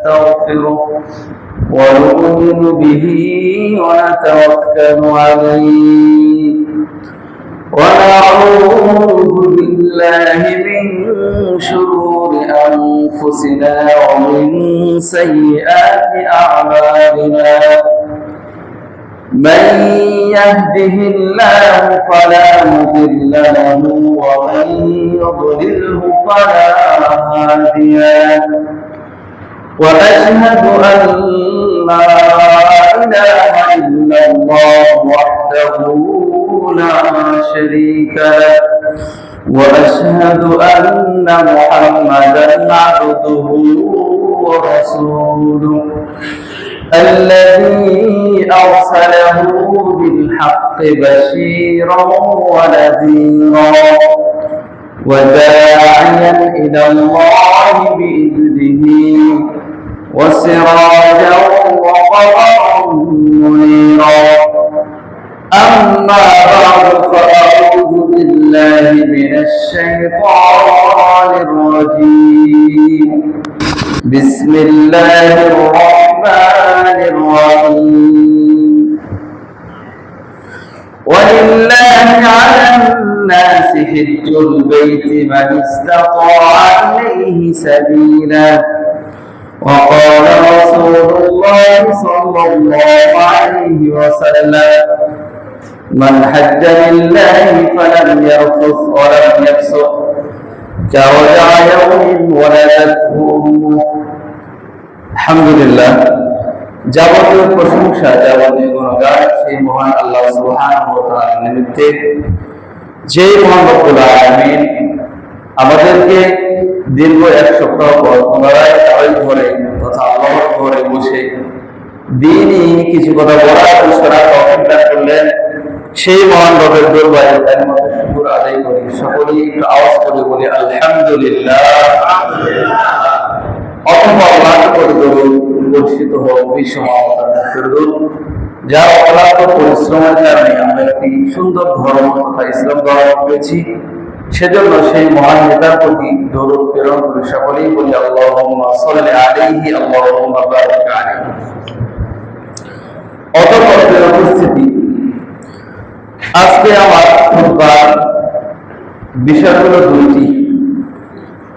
ونستغفره ونؤمن به ونتوكل عليه ونعوذ بالله من شرور أنفسنا ومن سيئات أعمالنا من يهده الله فلا مضل له ومن يضلله فلا هادي له وأشهد أن لا إله إلا الله وحده لا شريك له وأشهد أن محمدا عبده ورسوله الذي أرسله بالحق بشيرا ونذيرا وداعيا إلى الله بإذنه وسراجا وقمرا منيرا أما بعد فأعوذ بالله من الشيطان الرجيم بسم الله الرحمن الرحيم ولله على الناس حج البيت من استطاع إليه سبيلا وقال رسول الله صلى الله عليه وسلم من حج لله فلم يرفث ولم يفسق كرجع يوم ولدته أمه الحمد لله যাবতীয় প্রশংসা যাবতীয় গুণগান সেই মহান আল্লাহ সুবহানাহু ওয়া তাআলার নিমিত্তে যে মহান রব্বুল আলামিন আমাদেরকে দীর্ঘ এক সপ্তাহ পর পুনরায় তাওহীদ ঘরে তথা আল্লাহর ঘরে বসে দ্বীনি কিছু কথা বলার শোনার তৌফিক দান করলেন সেই মহান রবের দরবারে তার মতো শুকর আদায় করি সকলেই একটু আওয়াজ করে বলি আলহামদুলিল্লাহ অথবা আল্লাহর উপরে দরুদ বর্ষিত হোক বিশ্ব মানবতার দরুদ যার অক্লান্ত পরিশ্রমের কারণে আমরা একটি সুন্দর ধর্ম তথা ইসলাম গ্রহণ করেছি সেজন্য সেই মহান নেতার প্রতি দরুদ প্রেরণ করে সকলেই বলি আল্লাহুম্মা সাল্লি আলাইহি আল্লাহুম্মা বারিক আলাইহি। অতঃপর উপস্থিতি আজকে আমার খুতবার বিষয়গুলো দুইটি।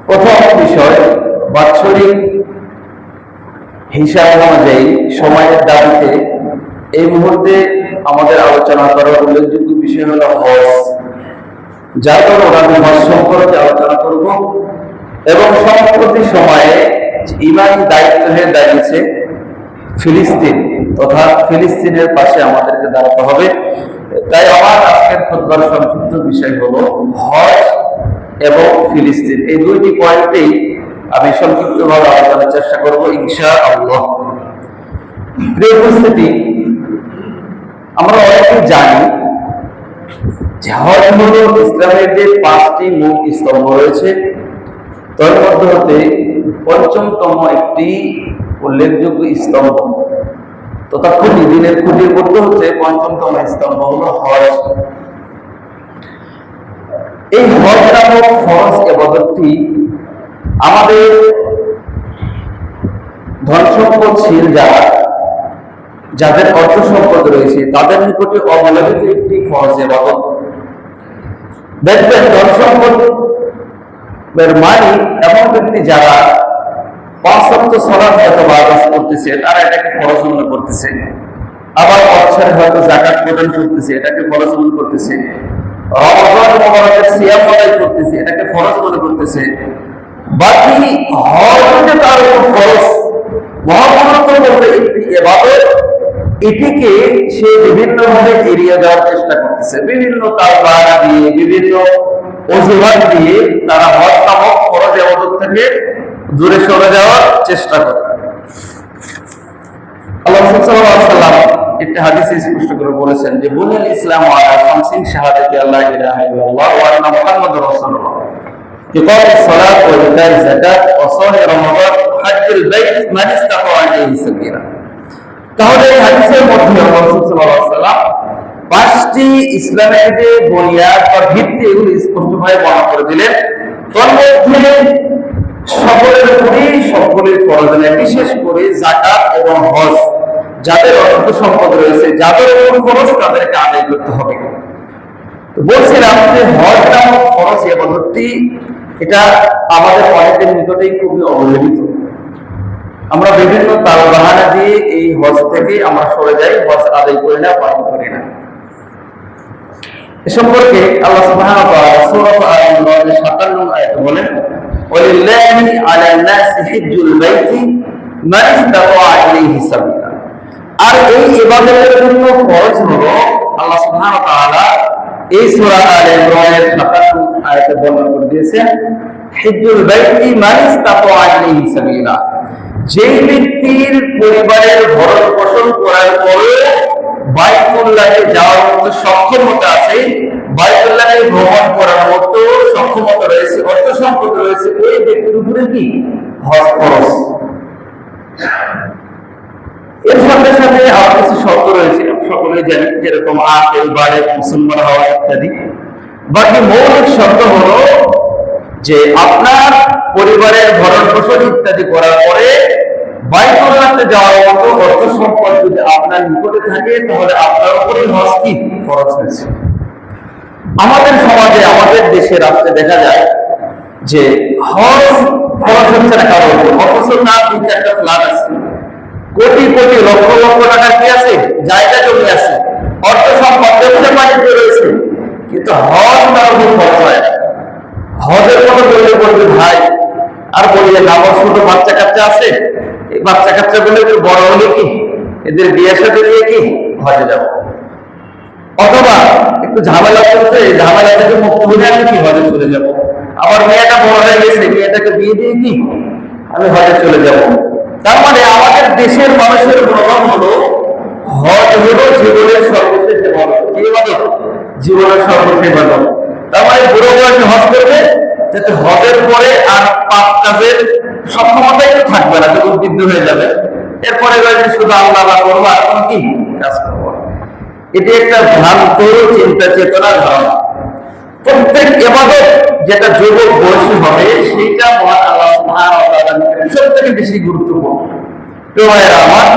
প্রথম বিষয় বাৎসরিক হিসাব অনুযায়ী সময়ের দাবিতে এই মুহূর্তে আমাদের আলোচনা করার উল্লেখযোগ্য বিষয় হলো হজ, যার কারণে আমি হজ সম্পর্কে আলোচনা করব এবং সম্প্রতি সময়ে ইমানি দায়িত্ব হয়ে দাঁড়িয়েছে ফিলিস্তিন তথা ফিলিস্তিনের পাশে আমাদেরকে দাঁড়াতে হবে। তাই আমার আজকের খুতবার সংক্ষিপ্ত বিষয় হলো হজ এবং ফিলিস্তিন, এই দুইটি পয়েন্টেই আমি সংক্ষিপ্তভাবে আলোচনার চেষ্টা করব ইনশাআল্লাহ। প্রিয় উপস্থিতি, আমরা অনেকেই জানি যে হজ হলো ইসলামের যে 5টি মূল স্তম্ভ রয়েছে তার মধ্যে হতে পঞ্চমতম একটি উল্লেখযোগ্য স্তম্ভ তথা খুঁটি, দিনের খুঁটির মধ্যে হচ্ছে পঞ্চমতম স্তম্ভ হলো হজ। এই হজ নামক ফরজ ইবাদতটি আমাদের ধন সম্পদশীল যাদের অর্থ সম্পদ রয়েছে তাদের নিকটে অবহেলিত একটি ফরজ ইবাদত। দেখবেন ধন সম্পদের মালিক এমন ব্যক্তি যারা 5 ওয়াক্ত সালাত হয়তো আদায় করতেছে তারা এটাকে ফরজ মনে করতেছে, আবার বছরে হয়তো যাকাত প্রদান করতেছে এটাকে ফরজ মনে করতেছে, রমজান মুবারকের সিয়াম আদায় করতেছে এটাকে ফরজ মনে করতেছে। বাকি হজ তার উপর ফরজ মহাগুরুত্বপূর্ণ একটি ইবাদত, এটিকে সে বিভিন্নভাবে এড়িয়ে যাওয়ার চেষ্টা করতেছে, বিভিন্ন তালবাহানা দিয়ে বিভিন্ন অজুহাত দিয়ে তারা হজ নামক ফরজ ইবাদত থেকে দূরে সরে যাওয়ার চেষ্টা করে। আল্লাহ সাল্লাল্লাহু আলাইহি ওয়াসাল্লাম একটি হাদিসে স্পষ্ট করে বলেছেন যে বুনিয়াল ইসলামু আলা খামসিন শাহাদাতি আল্লা ইলাহা ইল্লাল্লাহ ওয়া আন্না মুহাম্মাদুর রাসূলুল্লাহ ইকামাস সালাত ওয়া ইতা'আজ যাকাত ওয়া সাওম রমাদান ওয়া হজ্জুল বাইত মান ইসতাতা ইলাইহি সাবিলা। তাহলে এই হাদিসের মধ্যে রাসূল সাল্লাল্লাহু আলাইহি ওয়াসাল্লাম 5টি ইসলামের যে বুনিয়াদ বা ভিত্তি এগুলো স্পষ্টভাবে বর্ণনা করে দিলেন। তার মধ্যে সকলের উপরেই সকলের প্রয়োজনে, বিশেষ করে যাকাত এবং হজ, যাদের অর্থ সম্পদ রয়েছে, যাদের উপর খরচ, তাদেরকে আদায় করতে হবে। তো বলছিলাম যে হজ নামক খরচ ইবাদতটি, এটা আমাদের অনেকের নিকটেই খুবই অবহেলিত। আমরা বিভিন্ন তাল বাহানা দিয়ে এই হজ থেকে আমরা সরে যাই, হজ আদায় করি না, পালন করি না। এ সম্পর্কে আল্লাহ সুবহানাহু ওয়া তাআলা সূরা আল-ইমরানের 57 আয়াতে বলেন, ওয়ালিল্লাহি আলান নাসি হিজ্জুল বাইতি মান ইসতাতা ইলাইহি সাবিলা। আর এই ইবাদতের জন্য ফরজ হলো, আল্লাহ সুবহানাহু ওয়া তাআলা এই সূরা আল-ইমরানের 57 আয়াতে বর্ণনা করে দিয়েছেন, হিজ্জুল বাইতি মান ইসতাতা ইলাইহি সাবিলা। যেই ব্যক্তির পরিবারের ভরণ পোষণ করার পরে বাইতুল্লাহে যাওয়ার মতো সক্ষমতা আছে, বাইতুল্লাহে ভ্রমণ করার মতো সক্ষমতা রয়েছে, অর্থ সম্পদ রয়েছে, ওই ব্যক্তির উপরে কি হজ খরচ। এর সাথে সাথে আরো কিছু শর্ত রয়েছে, সকলে জানি, যেরকম আকিল, বালেগ, মুসলমান হওয়া ইত্যাদি। বাকি মৌলিক শর্ত হলো যে আপনার পরিবারের ভরণ পোষণ ইত্যাদি করার পরে বাইতুল্লাহতে যাওয়ার মতো অর্থ সম্পদ যদি আপনার নিকটে থাকে, তাহলে আপনার উপরে হজ কি ফরজ হয়েছে। আমাদের সমাজে, আমাদের দেশে, রাষ্ট্রে দেখা যায় যে হজ ফরজ হচ্ছে না কারোর উপর, অথচ না 2-4টা ফ্ল্যাট আছে, কোটি কোটি লক্ষ লক্ষ টাকা কি আছে, জায়গা জমি আছে, অর্থ সম্পদ ব্যবসা বাণিজ্য রয়েছে, কিন্তু হজ তার উপর ফরজ হয় না। হজের কথা বললে বলবে ভাই, আর বললে না, আমার ছোট বাচ্চা কাচ্চা আছে, এই বাচ্চা কাচ্চা বলে একটু বড় হলে কি এদের বিয়ে সাথে দিয়ে কি হজে যাব, অথবা একটু ঝামেলা করছে, ঝামেলা থেকে মুক্ত হলে আমি কি হজে চলে যাব, আমার মেয়েটা বড় হয়ে গেছে, মেয়েটাকে বিয়ে দিয়ে কি আমি হজে চলে যাব। তার মানে আমাদের দেশের মানুষের মনোভাব হলো হজ হলো জীবনের সর্বশেষ ইবাদত। কি ইবাদত? জীবনের সর্বশেষ ইবাদত। তার মানে বুড়ো বয়সে হজ করবে, যাতে হজের পরে আর পাপ কাজের সক্ষমতাই থাকবে না, যখন বৃদ্ধ হয়ে যাবে, এরপরে শুধু আল্লাহ করবো, আর কোনো কি কাজ করবো। এটি একটা ভ্রান্ত চিন্তা চেতনার ধারণা। প্রত্যেক ইবাদত যেটা যুবক বয়সী হবে, সেইটা মহান আল্লাহ সুবহানাহু ওয়া তাআলার সব থেকে বেশি গুরুত্বপূর্ণ। প্রিয় ভাইয়েরা আমার,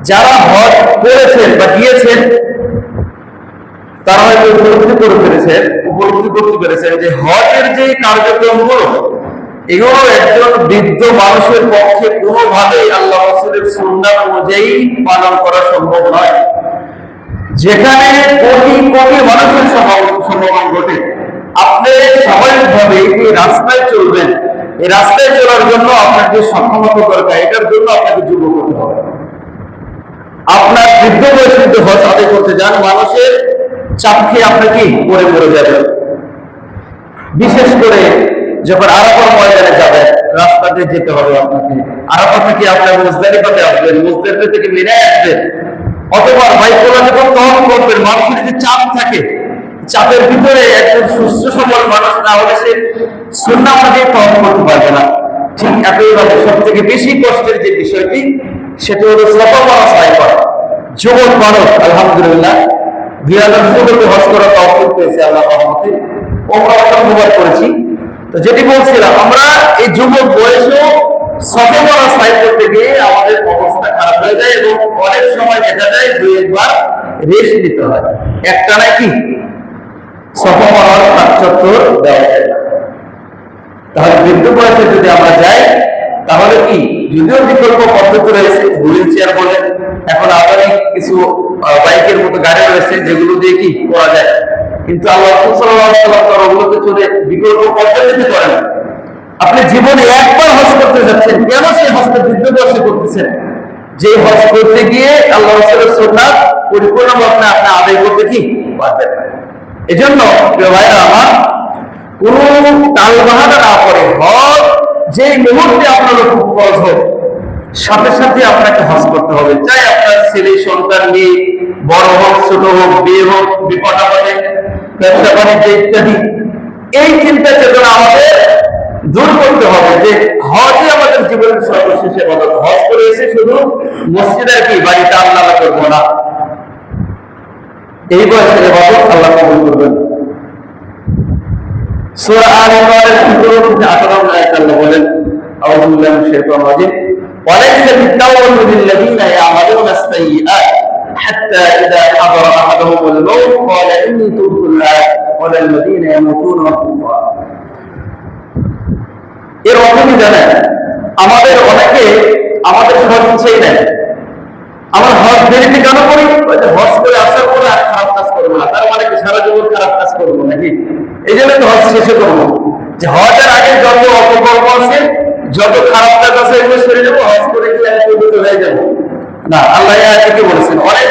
যারা হজ করেছেন বা গিয়েছেন, তারা হয়তো উপলব্ধি করতে পেরেছেন যে হজের যে কার্যক্রমগুলো, এগুলো একজন বৃদ্ধ মানুষের পক্ষে কোনোভাবেই আল্লাহ রাসূলের সুন্নাত অনুযায়ী পালন করা সম্ভব নয়। যেখানে কোটি কোটি মানুষের সমাগম ঘটে, আপনি স্বাভাবিকভাবে এই রাস্তায় চলবেন, এই রাস্তায় চলার জন্য আপনার যে সক্ষমতা দরকার, এটার জন্য আপনাকে যুবক হতে হবে। আপনার বৃদ্ধ বয়সে যদি হজ আদায় করতে যান, মানুষের চাপ খেয়ে আপনি কি মরে যাবেন। বিশেষ করে যখন আরাফার ময়দানে যাবেন, রাস্তাতে যেতে হবে আপনাকে, আরাফা থেকে আপনার মুজদালিফাতে আসবেন, মুজদালিফা থেকে মিনায় আসবেন, অথবা বাইতুল্লাহ যখন তওয়াফ করবেন, মানুষের যে চাপ থাকে, চাপের ভিতরে একজন সুস্থ সবল মানুষ না হলে সে সুন্নাহ অনুযায়ী তওয়াফ করতে পারবে না। ঠিক একইভাবে সব থেকে বেশি কষ্টের যে বিষয়টি, সেটা হলো সাফা মারওয়া সাই করা। যুবক মানুষ আলহামদুলিল্লাহ 2016 হজ করা তওফিক পেয়েছে আল্লাহর রহমতে, ওমরা সম্ভব করেছি। তো যেটি বলছিলাম, আমরা এই যুবক বয়সেও সাফা মারওয়া সাই করতে গিয়ে আমাদের অবস্থা খারাপ হয়ে যায়, এবং অনেক সময় দেখা যায় 2-1 বার রেস্ট নিতে হয়, একটানা কি সাফা মারওয়ার চত্বর দেওয়া যায় না। তাহলে বৃদ্ধ বয়সে যদি আমরা যাই, তাহলে কি, যদিও বিকল্প পদ্ধতি রয়েছে, হুইল চেয়ার বলে, এখন আধুনিক কিছু বাইকের মতো গাড়ি রয়েছে, যেগুলো দিয়ে কি করা যায়, কিন্তু আল্লাহ রাসূল সাল্লাল্লাহু আলাইহি ওয়াসাল্লাম ওগুলোকে চলে বিকল্প পদ্ধতিতে করেন। আপনি জীবনে একবার হজ করতে যাচ্ছেন, কেন সেই হজটা বৃদ্ধ বয়সে করতেছেন? যে হজ করতে গিয়ে আল্লাহ রাসূলের সুন্নাত পরিপূর্ণভাবে আপনি আদায় করতে কি পারবেন না। এজন্য প্রিয় ভাইরা আমার, কোন টালবাহানা না করে হজ যে মুহূর্তে আপনার উপর ফরজ হোক, সাথে সাথে আপনাকে হজ করতে হবে। চাই আপনার ছেলে সন্তান নিয়ে, বড় হোক ছোট হোক, বিয়ে হোক, বিপদ আপদে, ব্যবসা বাণিজ্য ইত্যাদি, এই চিন্তা চেতনা আমাদের দূর করতে হবে যে হজই আমাদের জীবনের সর্বশেষ ইবাদত। হজ করে এসে শুধু মসজিদের কি বাড়িতে আল্লাহ করবো না, এই বয়সের ইবাদত আল্লাহ কবুল করবেন। সূরা আল ইমরানের 17 থেকে 18 আয়াতে আল্লাহ বলেন, আউযু বিল্লাহি মিনাশ শাইতানির রাজীম ওয়ালাইসা বিত-তাওবাতু লিল্লাযীনা ইয়া'মালুনা আস-সাইয়্যাত হাত্তা ইযা হাদারা আহাদাহুমুল মাউত ক্বালা ইন্নী তুবতু আল-আন ওয়া লাল্লাযীনা ইয়ামুতুনা ওয়া হুম কুফার। এর অর্থ কি জানেন? আমাদের অনেকে আমাদের হজ ইচ্ছেই নেয়। আমরা হজ দেরিতে কেন করি? হজ করে আসার পরে আর খারাপ কাজ করবো না, তার মানে কি সারা জীবন খারাপ কাজ করবো নাকি? এই জন্য তো হজ শেষে করবো, যে হজের আগে যত অপকর্ম আছে, যত খারাপ কাজ আছে এগুলো সেরে যাবো, হজ করে গেলে আমি পবিত্র হয়ে যাবো না। আল্লাহ কি বলেছেন? অনেক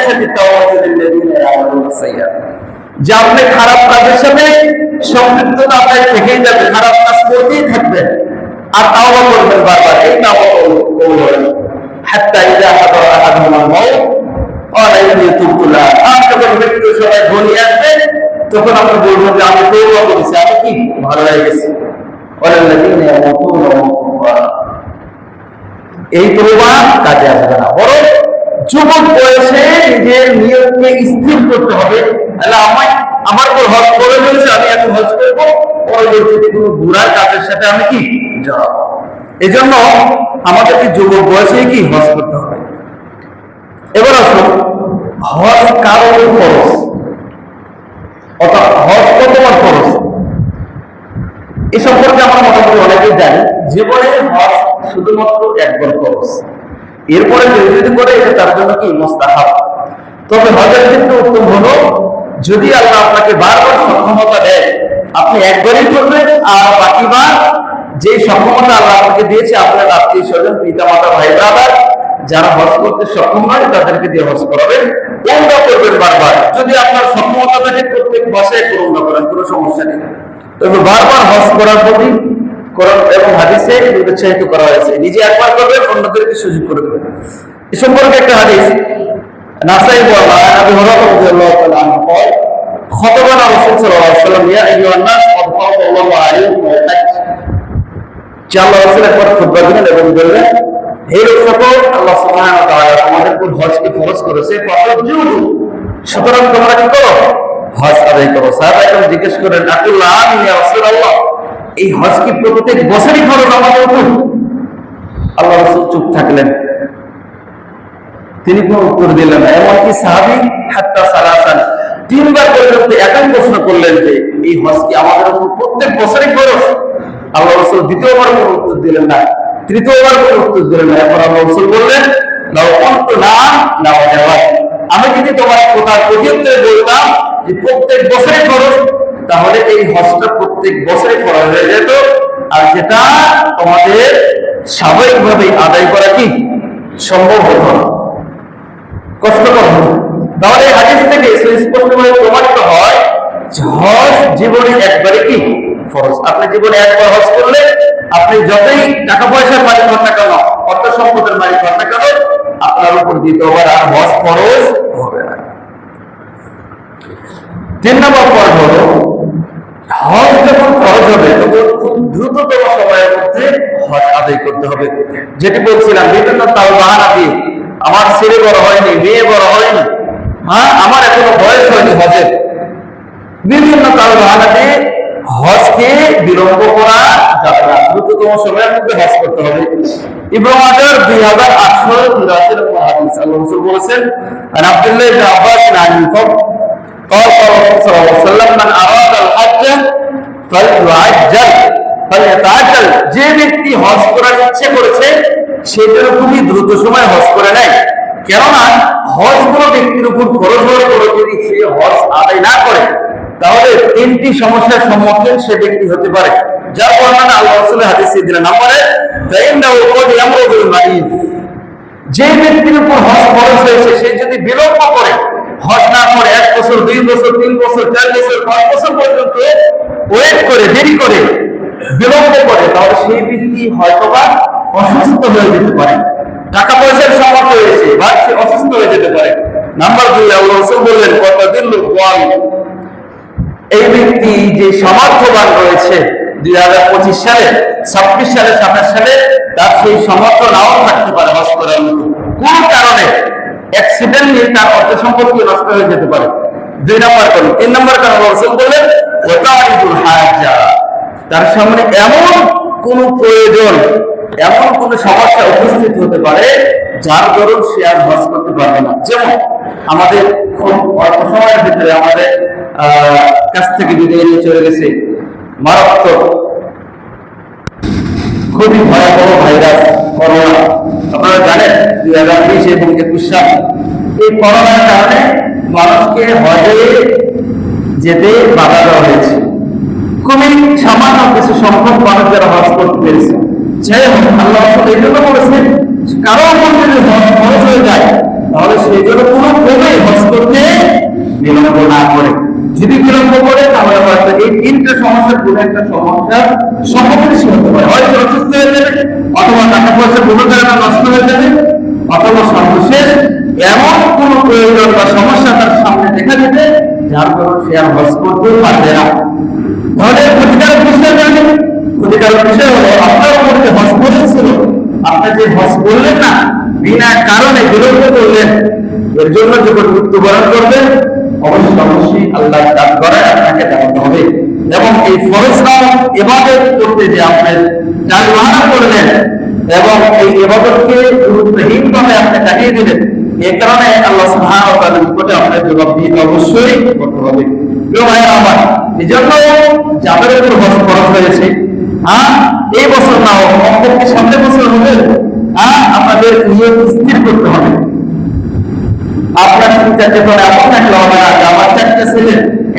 যে আপনি খারাপ কাজের সাথে সম্পৃক্ততা আপনার থেকেই যাবে, খারাপ কাজ করতেই থাকবেন আর তাওবা করবেন বারবার। এই তাওবা করবেন হাত্তা ইযা হাদারা আহাদাহুমুল মাউত ক্বালা ইন্নী তুবতু আল-আন। আর যখন মৃত্যুর সময় ঘনিয়ে আসবে তখন আপনি বলবেন যে আমি তওবা করেছি, আমি কি ভালো হয়ে গেছি। ওয়ালাল্লাযীনা ইয়ামুতুনা ওয়া হুম কুফার। এই তওবা কাজে আসবে না, বরং যুবক বয়সে নিজের নিয়তকে স্থির করতে হবে। আল্লাহ আমার উপর হজ করে ফেলেছে, আমি এখন হজ করবো, পরবর্তীতে কোনো গুনার কাজের সাথে আমি কি জড়াবো। এই জন্য আমাদেরকে যুবক বয়সে কি হজ করতে হবে। এবার আসুন, হজ কার উপর ফরজ, অর্থাৎ হজ কতবার ফরজ, এ সম্পর্কে আমরা মোটামুটি অনেকেই জানি। জীবনে হজ শুধুমাত্র একবার ফরজ, এরপরে যদি করে এটা তার জন্য কি মুস্তাহাব। তবে হজের ক্ষেত্রে উত্তম হলো যদি আল্লাহ আপনাকে বারবার সক্ষমতা দেয়, আপনি একবারই করবেন, আর বাকিবার যে সক্ষমতা আল্লাহ আপনাকে দিয়েছে আপনার আত্মীয় স্বজন, পিতা মাতা, ভাই ব্রাদার যারা হজ করতে সক্ষম নয় তাদেরকে দিয়ে হজ করাবেন, ওমরা করবেন বারবার। যদি আপনার সক্ষমতা থাকে প্রত্যেক মাসে ওমরা করেন, কোনো সমস্যা নেই। তবে বারবার হজ করার প্রতি কোরআন এবং হাদিসে উৎসাহিত করা হয়েছে। নিজে একবার করবেন, অন্যদেরকে সুযোগ করে দেবেন। এ সম্পর্কে একটা হাদিস নাসাই বলা, আবু হুরায়রা রাদিয়াল্লাহু তাআলা আনহু বলেন, খতবানা রাসূল সাল্লাল্লাহু আলাইহি ওয়াসাল্লাম ইয়া আইয়ুহান নাস ক্বাদ ফারাদাল্লাহু আলাইকুম আল-হজ্জ। আল্লাহ রাসূল একবার খুতবা দিলেন এবং বললেন, হে লোকসকল, আল্লাহ সুবহানাহু ওয়া তাআলা তোমাদের উপর হজকে ফরজ করেছে, ফাতাজুহু, সুতরাং তোমরা কি করো? হজ আদায় করো। সাহাবায়ে জিজ্ঞেস করেন, আকুল্লাহ ইয়া রাসূলুল্লাহ, এই হজ কি প্রত্যেক বছরই ফরজ আমাদের উপর? আল্লাহ রাসূল চুপ থাকলেন, তিনি কোনো উত্তর দিলেন না। এমনকি সাহাবী হাত্তা সালাসান, তিনবার পর্যন্ত একই প্রশ্ন করলেন যে এই হজ কি আমাদের উপর প্রত্যেক বছরই ফরজ? আল্লাহ রাসূল দ্বিতীয়বার কোনো উত্তর দিলেন না, তৃতীয়বার কোনো উত্তর দিলেন না। এরপর আল্লাহ রাসূল বললেন, লাউ কুনতু নাম লা ওয়াজাবাত, আমি যদি তোমার কথার প্রত্যুত্তরে বলতাম যে প্রত্যেক বছরই ফরজ, তাহলে এই হজটা প্রত্যেক বছরই ফরজ হয়ে যেত, আর যেটা তোমাদের স্বাভাবিকভাবে আদায় করা কি সম্ভব হতো না, কষ্টকর হতো। তাহলে এই হাদিস থেকে স্পষ্টভাবে প্রমাণিত হয় যে হজ জীবনে একবারে কি ফরজ। আপনি জীবনে একবার হজ করলে আপনি যতই টাকা পয়সার মালিক হন না কেন, অর্থ সম্পদের মালিক হন না কেন, আপনার উপর দ্বিতীয়বার আর হজ ফরজ হবে না। 3 নম্বর পয়েন্ট হলো, হজ যখন ফরজ হবে তখন খুব দ্রুততম সময়ের মধ্যে হজ আদায় করতে হবে। যেটি বলছিলাম, বিভিন্ন তাও বাহানা দিয়ে, আমার ছেলে বড় হয়নি, মেয়ে বড় হয়নি, আমার এখনো বয়স হয়নি হজের, বিভিন্ন তাও বাহানা দিয়ে হজকে বিলম্ব করা যাবে না, দ্রুততম সময়ের মধ্যে হজ করতে হবে। ইবনে মাজাহ 2883 নম্বর হাদিস, আল্লাহ রাসূল বলেছেন, আন আব্দুল্লাহ ইবনে আব্বাস রাদিয়াল্লাহু আনহু قال الرسول صلى الله عليه وسلم من أراد الحج فليتعجل, যে ব্যক্তি হজ করার ইচ্ছে করেছে সে যেন খুবই দ্রুত সময় হজ করে নেয়। কেননা হজ কোনো ব্যক্তির উপর ফরজ হওয়ার পরে যদি সে হজ আদায় না করে তাহলে 3টি সমস্যার সম্মুখীন সে ব্যক্তি হতে পারে, যার বর্ণনা আল্লাহ রাসূলের হাদিসে দিলেন। নম্বরে ফাইন্নাহু ক্বাদ ইয়ামরুদুল মারিদ, যে ব্যক্তির উপর হজ ফরজ হয়েছে সে যদি বিলম্ব করে, হজ না করে 1 বছর, 2 বছর, 3 বছর, 4 বছর, 5 বছর পর্যন্ত ওয়েট করে, দেরি করে, বিলম্ব করে, তাহলে সেই ব্যক্তি হয়তোবা অসুস্থ হয়ে যেতে পারে, টাকা পয়সার সমস্যা হয়েছে বা সে অসুস্থ হয়ে যেতে পারে। নাম্বার 2, আল্লাহ রাসূল বললেন, ওয়াতাদিল্লু ওয়াল, এই ব্যক্তি যে সামর্থ্যবান রয়েছে 2025 সালে, 26 সালে, 27 সালে তার সেই সামর্থ্য নাও থাকতে পারে হজ করার মতো, কোন কারণে অ্যাক্সিডেন্টলি তার অর্থ সম্পত্তি নষ্ট হয়ে যেতে পারে। 2 নম্বর কারণ। 3 নম্বর কারণ রাসূল বললেন, ওয়াতারিদুল হাজ্জা, তার সামনে এমন কোন প্রয়োজন এমন কোন সমস্যা উপস্থিত হতে পারে যার দরুন সে আর হজ করতে পারবে না। যেমন আমাদের খুব অল্প সময়ের ভিতরে আমাদের কাছ থেকে বিদায় নিয়ে চলে গেছে মারাত্মক খুবই ভয়াবহ ভাইরাস করোনা। আপনারা জানেন 2020 এবং 21 সাল এই করোনার কারণে মানুষকে হজে যেতে বাধা দেওয়া হয়েছে। খুবই সামান্য কিছু সংখ্যক মানুষ যারা হজ করতে পেরেছে। যাই হোক, আল্লাহ এই জন্য বলেছেন কারো উপর যদি হজ খরচ হয়ে যায় তাহলে সেই জন্য কোনো ক্রমেই হজ করতে বিলম্ব না করে। যদি বিলম্ব করে তাহলে হয়তো এই তিনটা সমস্যার কোনো একটা সমস্যার সম্মুখীন হতে পারে। হয়তো অসুস্থ হয়ে যাবে, অথবা টাকা পয়সা কোনো কারণে নষ্ট হয়ে যাবে, অথবা সর্বশেষ এমন কোন প্রয়োজন বা সমস্যা তার সামনে দেখা দিবে যার কারণে সে আর হজ করতে পারবে না। তাহলে ক্ষতিকারক বিষয় জানেন, ক্ষতিকারক বিষয় হলো আপনার উপর যে হজ করেছিল, আপনি যে হজ করলেন না, বিনা কারণে বিলম্ব করলেন, এর জন্য যখন মৃত্যুবরণ করবেন অবশ্যই আল্লাহ কাজ করে আপনাকে জানাতে হবে। এবং এই ফরজ নামক ইবাদত করতে যে আপনি টালবাহানা করলেন এবং এই ইবাদতকে গুরুত্বহীনভাবে আপনি কাটিয়ে দিলেন, এ কারণে আল্লাহ সুবহানাহু ওয়া তাআলার নিকটে আপনার জবাবদিহি অবশ্যই করতে হবে। প্রিয় ভাইরা আমার, এজন্য যাদের উপর হজ ফরজ হয়েছে, এই বছর না হোক, অন্তত সামনের বছর হবে, আপনাদের নিয়ম স্থির করতে হবে। আপনার চিন্তা চেতনা এমন থাকলে হবে না যে আমার 4টা ছেলে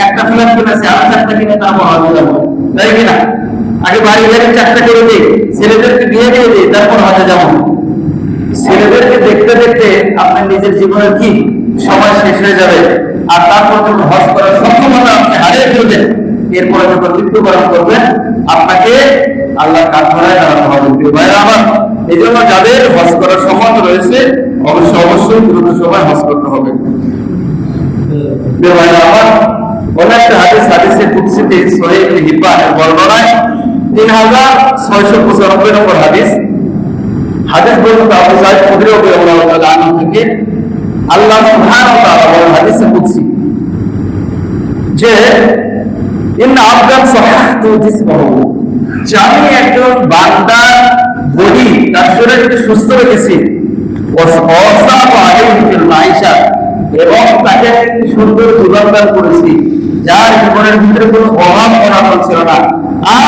একটা ফ্ল্যাট কিনেছে, আর 4টা কিনে তারপর হজে যাবো, তাই কিনা? আগে বাড়ি বাড়ি 4টা করে দিই, ছেলেদেরকে বিয়ে দিয়ে দিই, তারপর হজে যাবো। ছেলেদেরকে দেখতে দেখতে আপনার নিজের জীবনের কি সময় শেষ হয়ে যাবে, আর তারপর যখন হজ করার সক্ষমতা আপনি হারিয়ে ফেলবেন, এরপরে যখন মৃত্যুবরণ করবেন আপনাকে আল্লাহর কাঠগড়ায় দাঁড়াতে হবে। প্রিয় ভাইরা আমার, এই জন্য যাদের হজ করার সমর্থ রয়েছে অবশ্যই দ্রুত সময় হজ করতে হবে। প্রিয় ভাইরা আমার, অন্য একটা হাদিসে কুদসিতে সহিহ ইবনে হিব্বানের বর্ণনায় 3695 নম্বর হাদিস বলতে আবু সাঈদ খুদরি রাদিয়াল্লাহু তাআলা আনহু থেকে আল্লাহ সুবহানাহু ওয়া তাআলা বলেন হাদিসে কুদসি যে ইন্না আবদান সাহাহতু জিসমাহু, আমি একজন বান্দার বডি তার শরীরকে সুস্থ রেখেছি, এবং তাকে একটি সুন্দর জীবন দান করেছি যার জীবনের ভিতরে কোনো অভাব অনাটন ছিল না, আর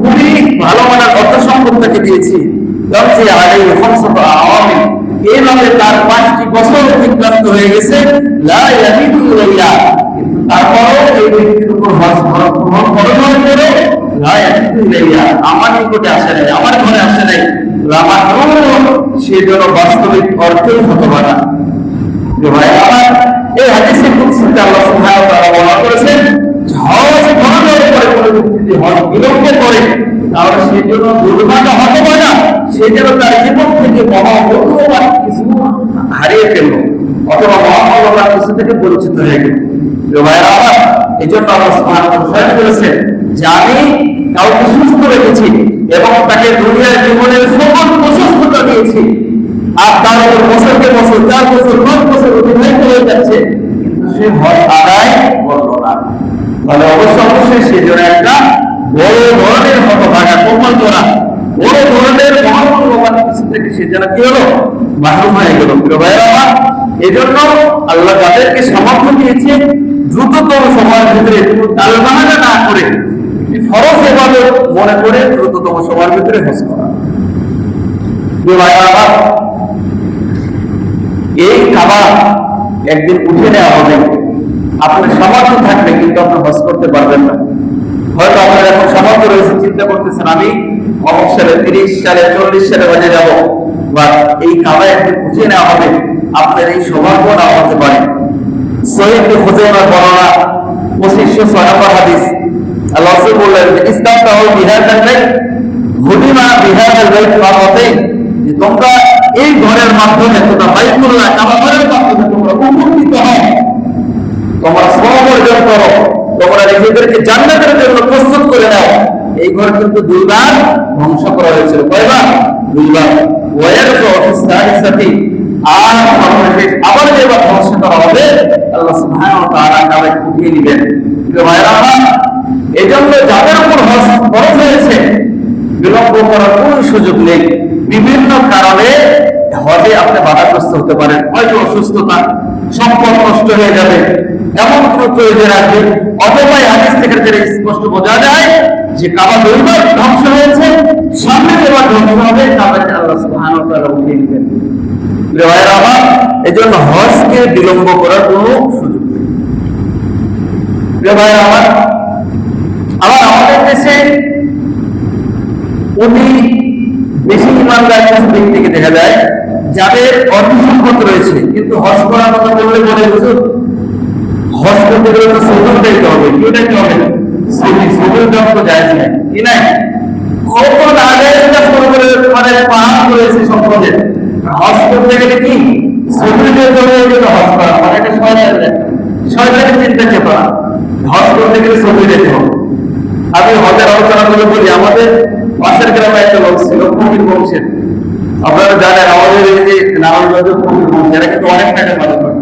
খুবই ভালো মানের অর্থ সম্পদ তাকে দিয়েছি। এইভাবে তার 5টি বছর অতিক্রান্ত হয়ে গেছে, তারপরও এই ব্যক্তির উপর হজ আমার নিকটে আসে নাই, আমার ঘরে আসে নাই, সেজন্য বাস্তবিক অর্থেই হতবানা। এই হাদিসে কুদসিতে আল্লাহ সুবহানাহু ওয়া তাআলা বর্ণনা করেছেন হজ ফরজের পরে কোনো ব্যক্তি যদি হজ বিলম্ব করে তাহলে সেজন্য দুর্ভাগ্য হতবানা, সেজন্য তার জীবন থেকে মহামূল্যবান কিছু হারিয়ে ফেলল অথবা মহামূল্যবান কিছু থেকে বঞ্চিত হয়ে গেল। এই জন্য আল্লাহ সুবহানাহু ওয়া তাআলা বলেছেন যে আমি কাউকে সুস্থ রেখেছি এবং তাকে দুনিয়ার জীবনের সকল প্রশস্ততা দিয়েছি, আর তার উপর বছরকে বছর 4 বছর 5 বছর অতিবাহিত হয়ে যাচ্ছে, কিন্তু সে হজ আদায় করল না। তাহলে অবশ্যই সেজন্য একটা বড় ধরনের হতভাগা, কপাল করা, বড় ধরনের মহামূল্যবান কিছু থেকে সে যেন কি হলো, মাহরুম হয়ে গেল। প্রিয় ভাইরা আমার, এই জন্য আল্লাহ যাদেরকে সামর্থ্য দিয়েছে দ্রুততম সময়ের ভিতরে টালবাহানা না করে ফরজ ইবাদত মনে করে দ্রুততম সময়ের ভিতরে হজ করা। প্রিয় ভাইরা আমার, এই খাবার একদিন উঠে নেওয়া হবে, আপনার সামর্থ্য থাকবে কিন্তু আপনি হজ করতে পারবেন না। হয়তো আপনার এখন সামর্থ্য রয়েছে, চিন্তা করতেছেন আমি অমুক সালে 30 সালে 40 সালে হজে যাব, বা এই খাবার একদিন উঠে নেওয়া হবে, আপনার এই সৌভাগ্য না হতে পারে। সহিহ ইবনে খুজাইমার বর্ণনা 2506 নম্বর হাদিস, আল্লাহ রাসূল বললেন ইসতামতাহু বিহাদাল বাইত হুদিমা বিহাদাল বাইত ফারাতাইন, যে তোমরা এই ঘরের মাধ্যমে তোমরা বাইতুল্লাহ কাবার মাধ্যমে তোমরা উপকৃত হও, তোমরা শ্রম অর্জন করো, তোমরা নিজেদেরকে জান্নাতের জন্য প্রস্তুত করে নাও। এই ঘর কিন্তু 2 বার ধ্বংস করা হয়েছিল, কয়বার? 2 বার। ওয়ারফু ফিসারিসাতি, আর আবার যেবার ধ্বংস করা হবে আল্লাহ সুবহানাহু ওয়া তাআলা কাবায় উঠিয়ে নেবেন। প্রিয় ভাইরা আমার, এই জন্য যাদের উপর হজ ফরজ হয়েছে বিলম্ব করার কোনো সুযোগ নেই। বিভিন্ন কারণে হজে আপনি বাধাগ্রস্ত হতে পারেন, হয়তো অসুস্থতা, সম্পদ নষ্ট হয়ে যাবে, এমন কোন প্রয়োজন আছে, অথবা হাদিস থেকে যেটা স্পষ্ট বোঝা যায় যে কাবা দুইবার ধ্বংস হয়েছে, সামনে এবার ধ্বংস হবে, কাবাকে আল্লাহ সুবহানাহু ওয়া তাআলা উঠিয়ে নেবেন। এজন্য হজকে বিলম্ব করার কোনো সুযোগ নেই। আবার আমাদের দেশে অতি বেশি ইমানদার কিছু ব্যক্তিকে দেখা যায় যাদের অর্থ সম্পদ রয়েছে, কিন্তু হজ করার কথা বললে বলে হুজুর হজ করতে গেলে তো সৌদি যাইতে হবে, কি যাইতে হবে? সৌদি যাওয়া তো যায় না, কি নাই? কত আগে মানে পাহাড় করেছে সম্পদের, হজ করতে গেলে কি সৌদি যেতে হবে, এই জন্য হজ করা মানে একটা শয়তানের চিন্তা চেপা, হজ করতে গেলে সৌদি যেতে হবে। আমি হজের আলোচনা করে বলি, আমাদের পাশের গ্রামে একটা লোক ছিল ফকির বংশের, আপনারা জানেন আমাদের এই যে নারায়ণগঞ্জ ফকির বংশ, এরা কিন্তু অনেক টাকা পালন করে।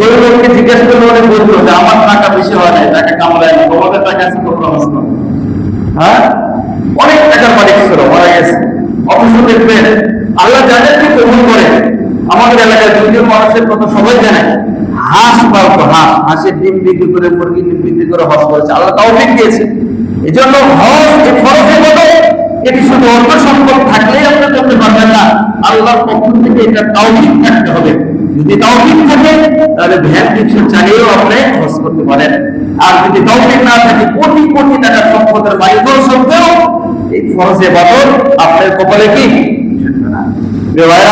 ওই লোককে জিজ্ঞাসা করলে অনেক বলতো যে আমার টাকা বেশি হয় না, টাকা কামায় না, তোমাদের টাকা আছে তো খরচ করো। হ্যাঁ, অনেক টাকার মালিক ছিল, মারা গেছে। অথচ দেখবেন আল্লাহ যাদেরকে কবুল করে, আমাদের এলাকায় দুইজন মানুষের কথা সবাই জানে, হাঁস পালতো, হাঁসের ডিম বিক্রি করে, মুরগির ডিম বিক্রি করে হজ করেছে, আল্লাহ তৌফিক দিয়েছে। এই জন্য হজ ফরজের মতো এটি শুধু অর্থ সম্পদ থাকলেই আপনি করতে পারবেন না, আল্লাহর পক্ষ থেকে এটা তৌফিক থাকতে হবে। যদি তৌফিক থাকে তাহলে ভ্যান রিক্সা চালিয়েও আপনি হজ করতে পারেন, আর যদি তৌফিক না থাকে কোটি কোটি টাকার সম্পদের মালিক হওয়া সত্ত্বেও এই ফরজ ইবাদত আপনার কপালে কি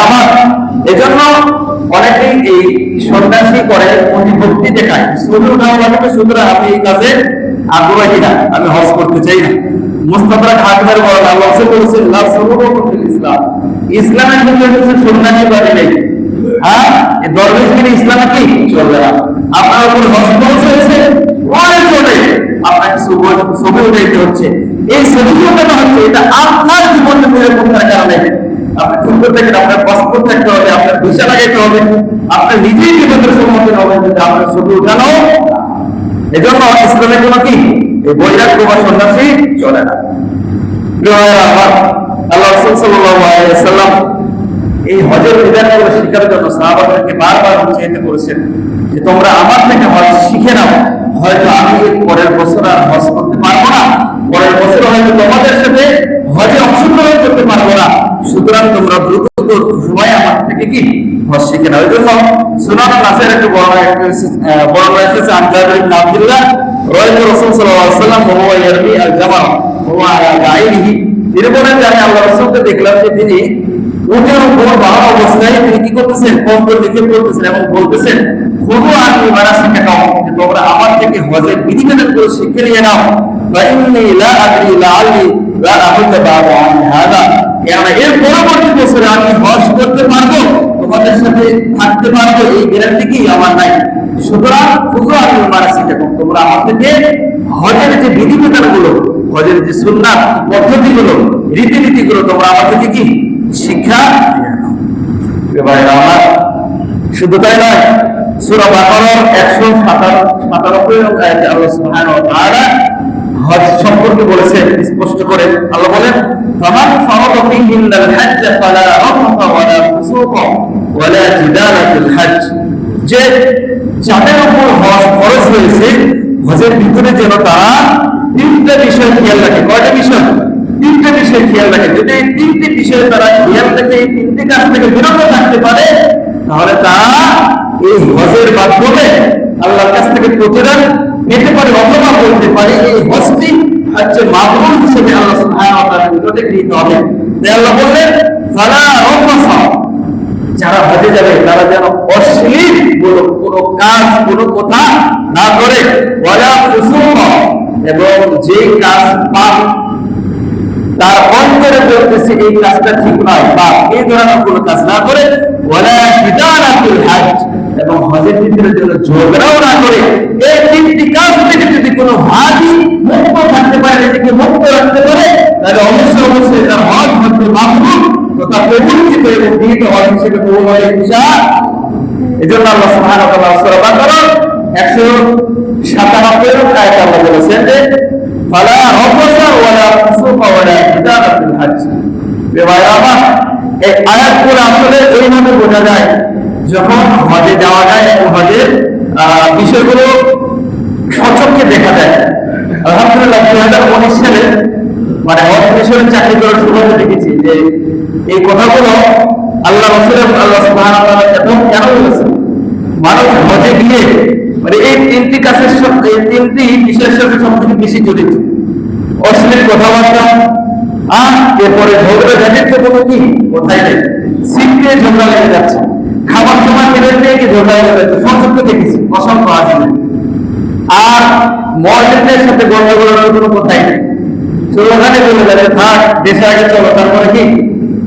আমার। এজন্য অনেকেই এই সন্ন্যাসী করে প্রতিভক্তি দেখায়, শুধু সুতরাং আমি এই কাজে আগ্রহী না, আমি হজ করতে চাই না। মুস্তাফা খাকিমের বলেন আল্লাহ বলেছেন লা সুরুরু ফিল ইসলাম, ইসলামের মধ্যে কিছু সন্ন্যাসী বাড়ি নেই। হ্যাঁ, এই দরবেশগিরি ইসলামে কি চলবে না। আপনার উপর হজ ফরজ হয়েছে, অনেক চলে আপনাকে ছবি উঠাইতে হচ্ছে, এই ছবি উঠানো হচ্ছে, এটা আপনার জীবনে নিরাপত্তার কারণে আপনি সুন্দর থেকে আপনার পাসপোর্ট থাকতে হবে, আপনার ভিসা লাগাইতে হবে, আপনার নিজেই বিপদের সম্মুখীন হবেন যদি আপনার ছবি উঠানো। এজন্য ইসলামের জন্য কি এই বৈরাগ্য বা সন্ন্যাসী চলে না। আল্লাহ রাসূল সাল্লাল্লাহু আলাইহি ওয়াসাল্লাম এই হজের বিধানগুলো শিখার জন্য সাহাবাদেরকে বারবার উৎসাহিত করেছেন যে তোমরা আমার থেকে হজ শিখে নাও, হয়তো আমি পরের বছর আর হজ করতে পারবো না, পরের বছর হয়তো তোমাদের সাথে হজে অংশগ্রহণ করতে পারবো না, সুতরাং তোমরা দ্রুত সময় আমার থেকে কি হজ শিখে নাও। এই জন্য সুনান নাসের একটা বর্ণনা এসেছে আন জাবির ইবনে আব্দুল্লাহ রাদিয়াল্লাহু রাসূল সাল্লাল্লাহু আলাইহি ওয়াসাল্লাম ওয়া ইয়ারমি আল জামা ওয়া আলা গায়রিহি, তিনি বলেন যে আমি আল্লাহ রাসূলকে দেখলাম যে তিনি উটের উপর বাঁধা অবস্থায় তিনি কি করতেছেন, কম্বল লিখে পড়তেছেন এবং বলতেছেন খুদু আননি মানাসিকাকুম, যে তোমরা আমার থেকে হজের বিধিবিধানগুলো শিখে নিয়ে নাও। ফাইন্নী লা আদরি লাআল্লি লা আহুজ্জা বা'দা আন হাযা, কেননা এর পরবর্তী বছরে আমি হজ করতে পারবো, তোমাদের সাথে থাকতে পারবো, এই গ্যারান্টি কি আমার নাই। সুতরাং খুদু আননি মানাসিকাকুম, তোমরা আমার থেকে হজের যে বিধিবিধানগুলো, হজের যে সুন্নাত পদ্ধতিগুলো, রীতিনীতিগুলো তোমরা আমার থেকে কি শিক্ষা দিয়ে নাও। শুধু তাই নয়, সূরা বাকারার 197 আয়াতে আল্লাহ সুবহানাহু ওয়া তাআলা হজ সম্পর্কে বলেছেন স্পষ্ট করে। আল্লাহ বলেন ফামান ফারাদা ফীহিল হজ্জ ফালা রাফাথা ওয়ালা ফুসুকা ওয়ালা জিদালা ফিল হজ্জ, যে যাদের উপর হজ ফরজ হয়েছে হজের ভিতরে যেন তারা তিনটা বিষয় খেয়াল রাখে। কয়টা বিষয়? তিনটা বিষয় খেয়াল রাখে। যদি এই তিনটি বিষয় তারা খেয়াল রাখে, এই তিনটি কাজ থেকে বিরত থাকতে পারে, তাহলে তারা এই হজের মাধ্যমে আল্লাহর কাছ থেকে প্রতিদান পেতে পারে, অথবা বলতে পারে এই হজটি হচ্ছে মাবরুর হিসেবে আল্লাহ সুবহানাহু ওয়া তাআলার নিকটে গৃহীত হবে। তাই আল্লাহ বললেন ফালা রাফাসা, যারা হজে যাবে তারা যেন অশ্লীল কোনো কাজ, কোনো কথা না করে, ওয়ালা ফুসুকা, এবং যে কাজ পাপ তার অন্তরে বলতেছে এই কাজটা ঠিক নয়, বা এই ধরনের কোনো কাজ না করে, ওয়ালা জিদালা ফিল হজ্জ, এবং হজের ভিতরে যেন ঝগড়াও না করে। এই তিনটি কাজ থেকে যদি কোনো হাজি মুক্ত থাকতে পারে, নিজেকে মুক্ত রাখতে পারে, তাহলে অবশ্যই তার হজ হচ্ছে মাবরুর তথা প্রবর্তিত এবং গৃহীত হজ হিসেবে কবুল হয় ইনশাআল্লাহ। এই জন্য আল্লাহ সুবহানাহু ওয়া তাআলা সূরা বাকারা 197 আয়াতে আল্লাহ বলেছেন যে ফালা রাফাসা ওয়ালা ফুসুকা ওয়ালা জিদালা হাজ। আমার এই আয়াতগুলো আসলে এইভাবে বোঝা যায়, যখন হজে যাওয়া যায় এবং হজের বিষয়গুলো সচক্ষে দেখা যায়। আলহামদুলিল্লাহ 2019 সালে মানে হজ মিশনে চাকরি করার সময় দেখেছি যে এই কথাগুলো আল্লাহ রাসূল আল্লাহ সুবহানাহু ওয়া তাআলা কেন বলেছেন। মানুষ হজে গিয়ে মানে এই তিনটি কাজের সাথে, এই তিনটি বিষয়ের সাথে সবথেকে বেশি জড়িত। অশ্লীল কথাবার্তা, এরপরে ঝগড়া ঝাঁটির তো কোনো কি কোথায় নেই, সিটে ঝগড়া লেগে যাচ্ছে, খাবার সময় মেরে দিয়ে ঝগড়া লেগে যাচ্ছে, সংযুক্ত দেখেছি অসংখ্য আসলে। আর মসজিদের সাথে গন্ডগোলের কোনো কোথায় নেই, ওখানে বলে যাচ্ছে থাক দেশে আগে চলো, তারপরে কি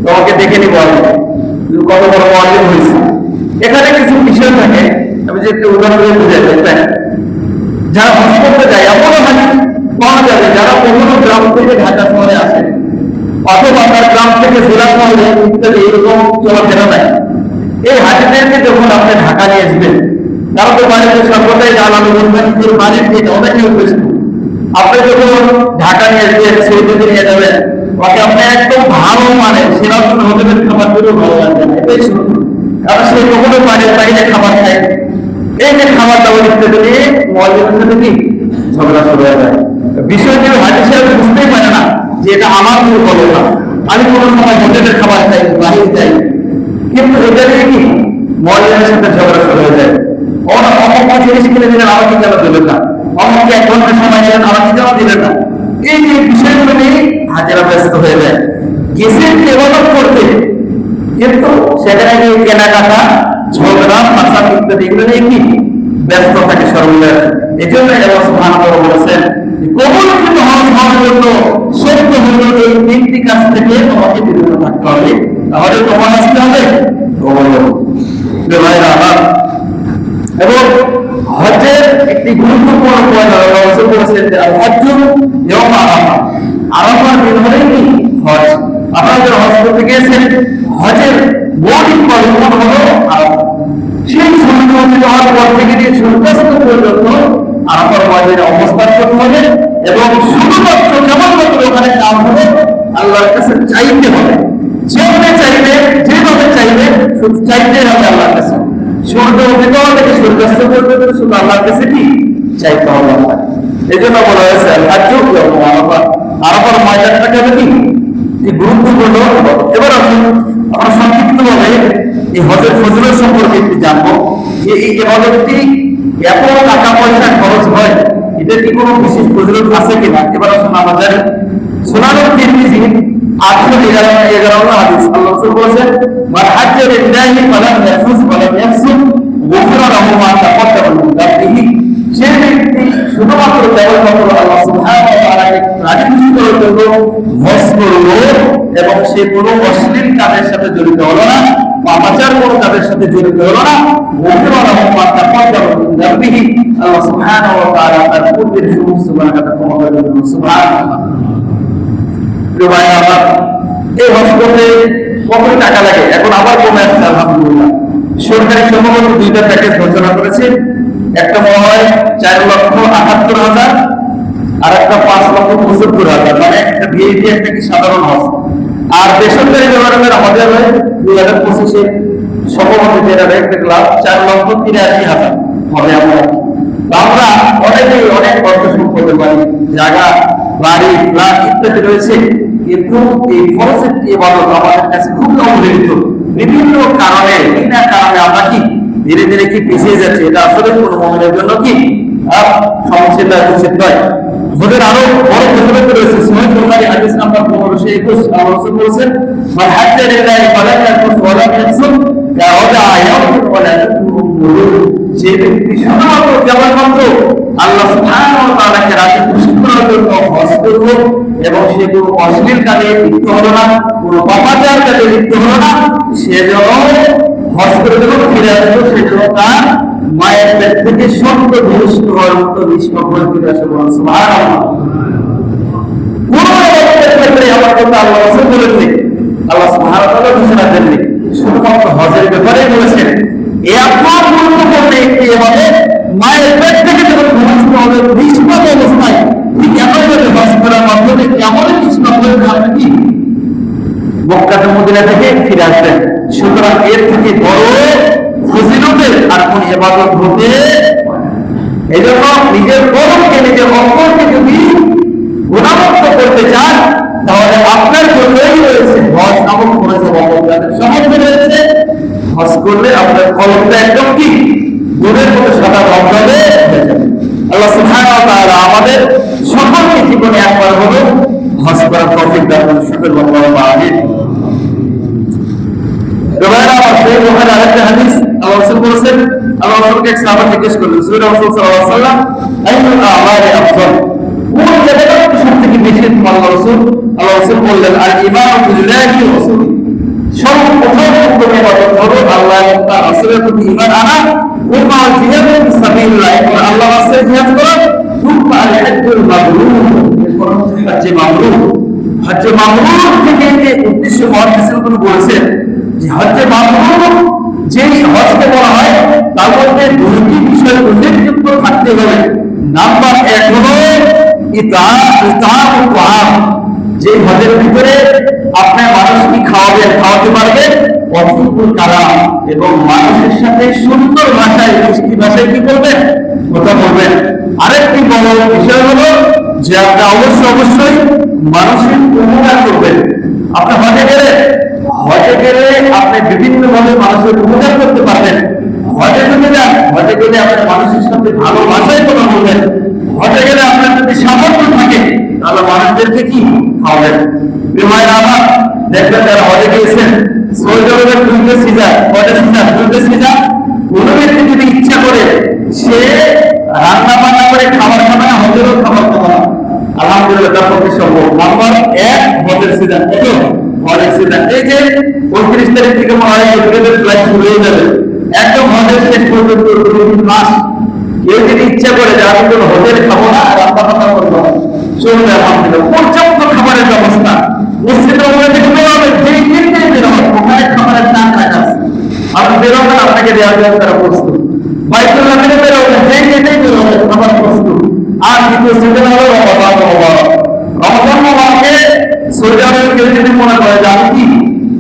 তোমাকে দেখে নিবো কত বড় মসজিদ হয়েছে। এখানে কিছু বিষয় থাকে, আমি যে একটু উদাহরণ দিয়ে বুঝাই দেখবেন, যারা হজ করতে যায় এমনও হাজি পাওয়া যাবে যারা অন্য গ্রাম থেকে ঢাকা শহরে আসে, অথবা তার গ্রাম থেকে জেলা শহরে ইত্যাদি এরকম চলাফেরা নাই। এই হাজিদেরকে যখন আপনি ঢাকা নিয়ে আসবেন, তারা তো বাড়িতে সর্বদাই জানানো করবেন নিজের বাড়ির থেকে অনেকে উপস্থিত। আপনি যখন ঢাকা নিয়ে আসবেন, সৌদিতে নিয়ে যাবেন, ওকে আপনি একদম ভালো মানে সেরকম হোটেলের খাবার গুলো ভালো লাগবে না, এটাই সত্য। কারণ সে কখনো বাড়ির বাইরে খাবার খায়, এই যে খাবার দাবার ইত্যাদি নিয়ে মসজিদের সাথে কি ঝগড়া শুরু হয়ে যায়। বিষয়টি হাজি সাহেব বুঝতেই পারে না যে এটা আমার দুর্বলতা, আমি কোনো সময় হোটেলের খাবার খাই, বাহিরে যাই, কিন্তু এটা নিয়ে কি মসজিদের সাথে ঝগড়া শুরু হয়ে যায়। অমুক জিনিস কিনে দিলেন, আমাকে কেন দিলেন না, অমুককে 1 ঘন্টা সময় দিলেন, আমাকে কেন দিলেন না, এই যে বিষয়গুলো নিয়ে হাজিরা ব্যস্ত হয়ে যায়। গেছেন ইবাদত করতে, কিন্তু সেখানে গিয়ে কেনাকাটা, ঝগড়া, ফাসাদ ইত্যাদি এগুলো নিয়ে কি ব্যস্ত থাকে সর্বদা। এই জন্য আল্লাহ সুবহানাহু ওয়া তাআলা বলেছেন কবুলকৃত হজ হওয়ার জন্য সত্য হলো এই তিনটি কাজ থেকে তোমাকে বিরত থাকতে হবে, তাহলে তোমার আসতে হবে এবং হজের একটি গুরুত্বপূর্ণ পয়েন্ট আল্লাহ রাসূল বলেছেন যে হজ ইয়াউম আরাফা, আরাফার দিন হলেই কি হজ। আপনারা যারা হজ করতে গিয়েছেন, হজের মৌলিক কর্ম হলো আরাফা। সেই সূর্যোদয় হওয়ার পর থেকে নিয়ে সূর্যাস্ত পর্যন্ত আরাফার ময়দানে অবস্থান করতে হবে এবং শুধুমাত্র কেবলমাত্র ওখানে কাজ হবে আল্লাহর কাছে চাইতে হবে। যেভাবে চাইবে, যেভাবে চাইবে শুধু চাইতে হবে আল্লাহর কাছে। সূর্য উদিত থেকে সূর্যাস্ত পর্যন্ত শুধু আল্লাহর কাছে কি চাইতে হবে। এই জন্য বলা হয়েছে আরাফা, আরাফার ময়দানটাকে হবে কি গুরুত্বপূর্ণ। এবার আসুন আমরা সংক্ষিপ্ত ভাবে এই হজের ফজিলত সম্পর্কে একটু জানবো যে এই ইবাদতটি এত টাকা পয়সা খরচ হয়, এটার কি কোনো বিশেষ ফজিলত আছে কিনা। এবার আসুন আমরা জানি সুনানুত তিরমিজি 811 হাদিস আল্লাহ রাসূল বলেছেন মান হাজ্জা লিল্লাহি ফালাম ইয়াফুস ওয়ালাম ইয়াফসুক গুফিরা লাহু মা তাকাদ্দামা মিন যামবিহি। সে ব্যক্তি শুধুমাত্র কেবলমাত্র আল্লাহ সুবহানাহু ওয়া তাআলাকে রাজি খুশি করার জন্য হজ করলো এবং সে কোনো অশ্লীল কাজের সাথে জড়িত হলো না, পাপাচার কোনো কাজের সাথে জড়িত হলো না, গুফিরা লাহু মা তাকাদ্দামা মিন যামবিহি। আল্লাহ সুবহানাহু ওয়া তাআলা তার পূর্বের সমস্ত গুনাহকে ক্ষমা করে দিবেন। সুবহানাল্লাহ। এই হজ করতে কত টাকা লাগে এখন আবার কমে আসছে আলহামদুলিল্লাহ। সরকারি সম্ভবত 2টা প্যাকেজ ঘোষণা করেছে, একটা মনে হয় 4,78,000 আর একটা 5,75,000, মানে একটা ভিআইপি একটা কি সাধারণ হজ। আর বেসরকারি গভর্নমেন্ট আমাদের 2025-এ সম্ভবত যেটা দেখলাম 4,83,000 হবে। আমরা অনেকেই অনেক অর্থ সম্পদের পারি, জায়গা, বাড়ি, ফ্ল্যাট ইত্যাদি রয়েছে, কিন্তু এই ফরজের ইবাদত আমাদের কাছে খুব অবহেলিত। বিভিন্ন কারণে বিনা কারণে আমরা কি ধীরে ধীরে কি পিছিয়ে যাচ্ছে। এটা আসলে কোনো মুমিনের জন্য কি সমস্যা উচিত নয়। হজের আরো বড় ফজিলত রয়েছে। সহিহ বুখারী হাদিস নাম্বার 1521 আল্লাহ রাসূল বলেছেন মান হাজ্জা লিল্লাহি ফালাম ইয়াকুফ ওয়ালাম ইয়াকসুব কাওয়াজা ইয়াউম ওয়ালা তুমুরু। যে ব্যক্তি শুধুমাত্র কেবলমাত্র আল্লাহ সুবহানাহু ওয়া তাআলাকে রাজি খুশি করার জন্য হজ করল এবং সে কোনো অশ্লীল কাজে লিপ্ত হলো না, কোনো পাপাচার কাজে লিপ্ত হলো না, সে যেন হজ করে যখন ফিরে আসলো সে যেন তার মায়ের পেট থেকে সত্য ভূমিষ্ঠ হওয়ার মতো নিষ্পাপ হয়ে ফিরে আসে। সুবহানাল্লাহ। কোন ক্ষেত্রে আমার কথা আল্লাহ রাসূল বলেননি, আল্লাহ সুবহানাহু ওয়া তাআলা ঘোষণা দেননি, শুধুমাত্র হজের ব্যাপারে বলেছেন এত গুরুত্বপূর্ণ একটি ইবাদত মায়ের পেট থেকে যখন ভূমিষ্ঠ হবে নিষ্পাপ অবস্থায় ঠিক এমনভাবে হজ করার মাধ্যমে কেমন নিষ্পাপ হয়ে আপনি কি মক্কা মদিনা থেকে ফিরে আসবেন। সুতরাং এর থেকে বড় ফজিলতের আর কোন ইবাদত হতে এই জন্য নিজের কলমকে নিজের অন্তরকে যদি গুণামুক্ত করতে চান তাহলে আপনার জন্যই রয়েছে হজ নামক ফরজ ইবাদত। সমাজে রয়েছে হজ করলে আপনার কলমটা একদম কি গুণের মতো সাদা রঙে হয়ে যাবে। আল্লাহ সুবহানাহু ওয়া তাআলা আমাদের সকলকে জীবনে একবার হলো হজ করার তৌফিক দান করুন। সকল আল্লাহুম্মা আমিন। রবায়না আছে বুখারী আরেকটা হাদিস আল্লাহ রাসূল বলেছেন, আল্লাহ রাসূলকে এক সাহাবা জিজ্ঞেস করলেন রাসূল সাল্লাল্লাহু আলাইহি ওয়াসাল্লাম আইয়ুল আমালি আফদল, কোন জায়গাটা সবথেকে বেশি আল্লাহ রাসূল বললেন আল ঈমানু বিল্লাহি ওয়া রাসূলিহি, সর্বপ্রথম উত্তম ইবাদত হলো আল্লাহ এবং তার রাসূলের প্রতি ঈমান আনা, ওয়া জিহাদু ফি সাবিলিল্লাহ, আল্লাহ রাসূলের জিহাদ করা, সুম্মা আল হাজ্জুল মাবরুর, এরপর হজ্জে মাবরুর। হজ্জে মাবরুর থেকে যে উদ্দেশ্য মুহাদ্দিসিনগণ বলেছেন যে হজ্জে মাবরুর যেই হজকে বলা হয় তার মধ্যে দুটি বিষয় উল্লেখযোগ্য থাকতে হবে। নাম্বার 1 হলো ইতাআতুত তাআম, যে হজের ভিতরে আপনি মানুষকে খাওয়াতে পারবেন, অসুকুল কালাম, এবং মানুষের সাথে সুন্দর ভাষায় মিষ্টি ভাষায় কি বলবেন, কথা বলবেন। আরেকটি বড় বিষয় হলো যে আপনি অবশ্যই মানুষের উপকার করবেন। আপনি হজে গেলে আপনি বিভিন্ন ভাবে মানুষের উপকার করতে পারবেন। হজে গেলে আপনি মানুষের সাথে ভালো ভাষায় কথা বলবেন। হজে গেলে আপনার যদি সামর্থ্য থাকে তাহলে মানুষদেরকে কি খাওয়াবেন। বিমায়ের আমার দেখবেন যারা হজে গিয়েছেন সৌদি আরবের দুইটা সিজার কোনো ব্যক্তি যদি ইচ্ছা করে সে রান্না বান্না করে খাবার খাবে না, হজেরও খাবার খাবে না, আলহামদুলিল্লাহ তার পক্ষে সম্ভব। নাম্বার 1 হজের সিজন, হজের সিজন এই যে 29 তারিখ থেকে মনে হয় ফ্লাইট শুরু হয়ে যাবে একদম হজের শেষ পর্যন্ত 2 মাস। কেউ যদি ইচ্ছা করে যে আমি কোনো হোটেল খাবো না, রান্না বান্না করবো না, চলবে আলহামদুলিল্লাহ, পর্যাপ্ত খাবারের ব্যবস্থা মসজিদের মধ্যে থেকে বেরোবে, যেই দিনটাই বেরোবে ওখানে খাবারের দাম রাখা আছে, আপনি বেরোবেন আপনাকে দেওয়ার জন্য তারা প্রস্তুত। বাইতুল্লাহ থেকে বেরোবে, যেই দিনটাই বেরোবে খাবার প্রস্তুত। আর দ্বিতীয় সিজন হলো রমজান মাসে সৌদি আরবের কেউ যদি মনে করে যে আমি কি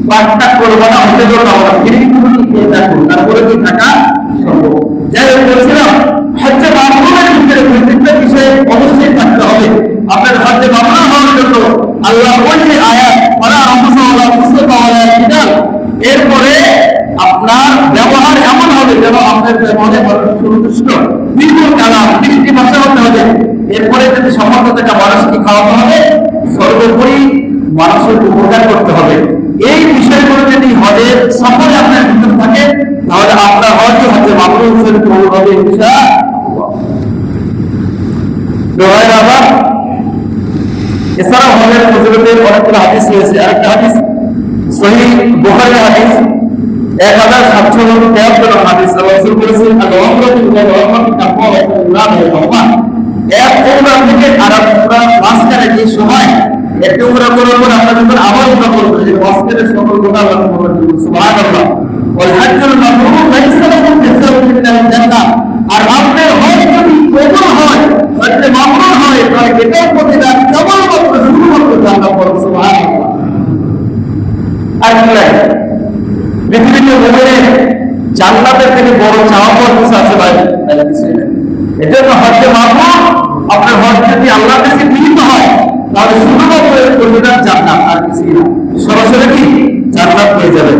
পাঁচটা করবো না, হতে করবো না, খেয়ে থাকুন, তারপরে কি থাকা সম্ভব। যাই হোক বলছিলাম হজ্জে মাবরুরের ভিতরে প্রত্যেকটা বিষয়ে অবশ্যই থাকতে হবে। আপনার হজ্জে মাবরুর হওয়ার জন্য আল্লাহ ওই যে আয়াত ওয়ালা আনফুসাহুম মুসতাফা ওয়ালা কিতাব, এরপরে আপনার ব্যবহার এমন হবে যেন আপনার ব্যবহারে সন্তুষ্ট, বিপুল কালাম মিষ্টি ভাষা হতে হবে। এরপরে যদি সমর্থতা মানুষকে খাওয়াতে হবে, সর্বোপরি মানুষের উপকার করতে হবে। এই বিষয়গুলো যদি হজের সফরে আপনার ভিতর থাকে তাহলে আপনার হজে মাবরুর হিসেবে কবুল হবে ইনশাআল্লাহ। এছাড়াও হজের ফজিলতের অনেকগুলো হাদিস রয়েছে। আরেকটা হাদিস সহিহ বুখারী হাদিস 1773 হাদিস, রাসূল বলেছেন আল-উমরাতু ইলা কাফারাতুল্লাহ, এক উমরা থেকে আরেক উমরা মাঝখানে যে সময় একটা উমরা করার পর আপনারা যখন আবার উমরা করবেন, যে মাঝখানে সকল গুনাহ আল্লাহ মাফ করে দিবেন। সুবহানাল্লাহ। ওয়াল হাজ্জুল মাবরুর লাইসা লাহু জাযাউন ইল্লা আল-জান্নাহ, আর আপনার হজ যদি কবুল হয়, হজ মাবরুর হয়, তাহলে এটাও প্রতিদান কেবলমাত্র শুধুমাত্র জান্নাত পাবেন। সুবহানাল্লাহ। আর পৃথিবীতে বলে জান্নাতের থেকে বড় চাওয়া পাওয়ার কিছু আছে ভাই? এজন্য হজ্জে মাবরুর, আপনার হজ যদি আল্লাহর কাছে গৃহীত হয় তাহলে শুধুমাত্র প্রতিদান জান্নাত, আর কিছু না, সরাসরি কি জান্নাত পেয়ে যাবেন।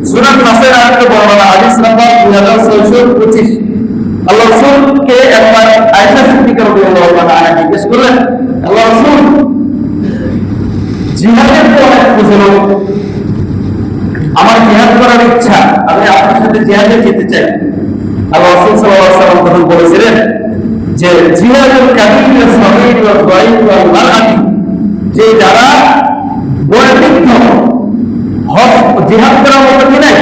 সূরা নাসের আয়াতে বর্ণনা হাদিস নাম্বার 2625, আল্লাহ রাসূলকে একবার আয়েশা সিদ্দিকা রাদিয়াল্লাহু তাআলা জিজ্ঞেস করলেন, আল্লাহ রাসূল জিহাদের তো অনেক ফজিলত, আমার জিহাদ করার ইচ্ছা, আমি আপনার সাথে জিহাদে যেতে চাই। আল্লাহ রাসূল সাল্লাল্লাহু আলাইহি ওয়াসাল্লাম তখন বলেছিলেন যে জিহাদুল কাবীর ওয়া সগীর ওয়া যায়িফ ওয়া মারআতি, যে যারা বয়োবৃদ্ধ হজ জিহাদ করার মতো কি নাই,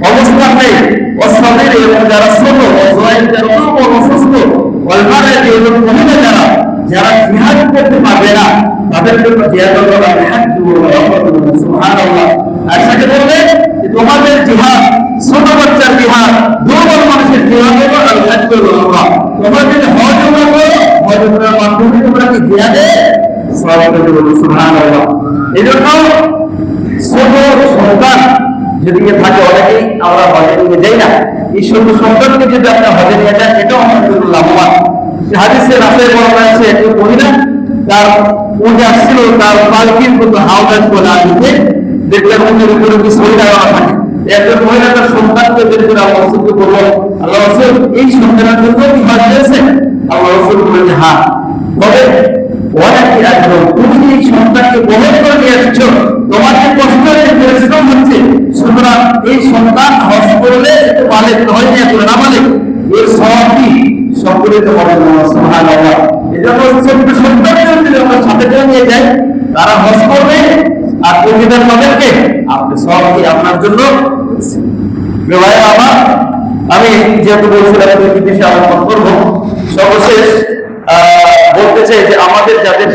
অবস্থা নেই, ও সগীর এবং যারা ছোট, ও যায়িফ যারা অসুস্থ, ওয়াল মারআতি এবং মহিলা যারা জিহাদ করতে পারবে না তাদের জন্য জিহাদ হলো হাজ্জ ওয়া উমরা। সুবহানাল্লাহ। আর সাথে বলবে যে তোমাদের জিহাদ ছোট বাচ্চার জিহাদ, দুর্বল মানুষের জিহাদ হলো আর হাজ্জ ওয়া উমরা। তোমরা যদি হজ উমরা করো, হজ উমরার মাধ্যমে তোমরা কি জিহাদে সওয়াব পেতে পারবে। সুবহানাল্লাহ। এজন্য ছোট সন্তান যদি থাকে, অনেকেই আমরা হজে নিয়ে যাই না, এই ছোট সন্তানকে যদি আপনি হজে নিয়ে যান, এটাও আমাদের জন্য লাভবান। হাদিসে রাসূলের বর্ণনা আছে, একটি মহিলা তার পূজা আসছিল, তার পালকির মতো হাওদাজ বলে আসবে, দেখলেন মুখের উপরে কি সরিয়ে দেওয়া থাকে। একজন মহিলা তার সন্তানকে বের করে আল্লাহ রাসূলকে বলল, আল্লাহ রাসূল, এই সন্তানের জন্য কি হজ হয়েছে? আল্লাহ রাসূল বললেন, হ্যাঁ। তবে অনেক একজন, তুমি এই সন্তানকে বহন করে নিয়ে আসছো, তোমার যে কষ্ট হচ্ছে, পরিশ্রম হচ্ছে, সুতরাং এই সন্তান হজ করলে একটু মালিক হয় না, করে না মালিক, এর সওয়াব কি সম্পূর্ণ হবে না। সুবহানাল্লাহ। এজন্য ছোট্ট সন্তানকে যদি আমরা সাথে করে নিয়ে যাই, তারা হজ করবে, আর প্রতিদান তাদেরকে আপনি সওয়াব কি আপনার জন্য। ভাই আমার, আমি যেহেতু বলছিলাম বিদেশে আলোচনা করবো, সর্বশেষ বলতে চাই যে আমাদের যাদের